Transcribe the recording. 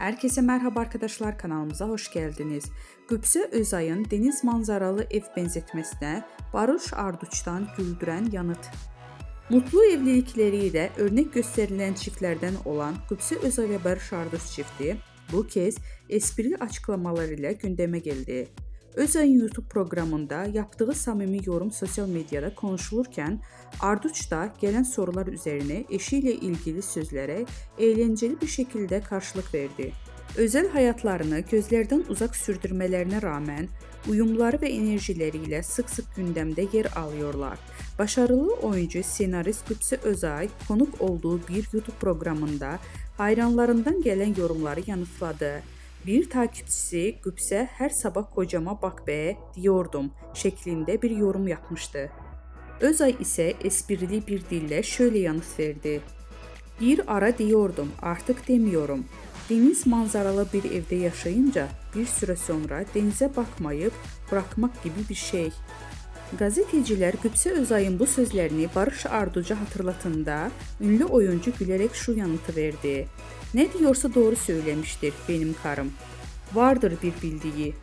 Herkese merhaba arkadaşlar, kanalımıza hoş geldiniz. Qübsə Özay'ın deniz manzaralı ev benzetmesine Barış Arduç'tan güldüren yanıt. Mutlu evlilikleriyle örnek gösterilen çiftlerden olan Qübsə Özay ve Barış Arduç çifti bu kez esprili açıklamalarıyla gündeme geldi. Özay'ın YouTube programında yaptığı samimi yorum sosyal medyada konuşulurken Arduç da gelen sorular üzerine eşiyle ilgili sözlere eğlenceli bir şekilde karşılık verdi. Özel hayatlarını gözlerden uzak sürdürmelerine rağmen uyumları ve enerjileriyle sık sık gündemde yer alıyorlar. Başarılı oyuncu senarist Qübsə Özay konuk olduğu bir YouTube programında hayranlarından gelen yorumları yanıtladı. Bir takipçisi Qübsə her sabah kocama bak be diyordum şeklinde bir yorum yapmıştı. Özay ise esprili bir dille şöyle yanıt verdi. Bir ara diyordum, artık demiyorum. Deniz manzaralı bir evde yaşayınca bir süre sonra denize bakmayıp bırakmak gibi bir şey. Gazeteciler Qübsə Özay'ın bu sözlerini Barış Arduç'a hatırlatında ünlü oyuncu gülerek şu yanıtı verdi. Ne diyorsa doğru söylemiştir benim karım. Vardır bir bildiği.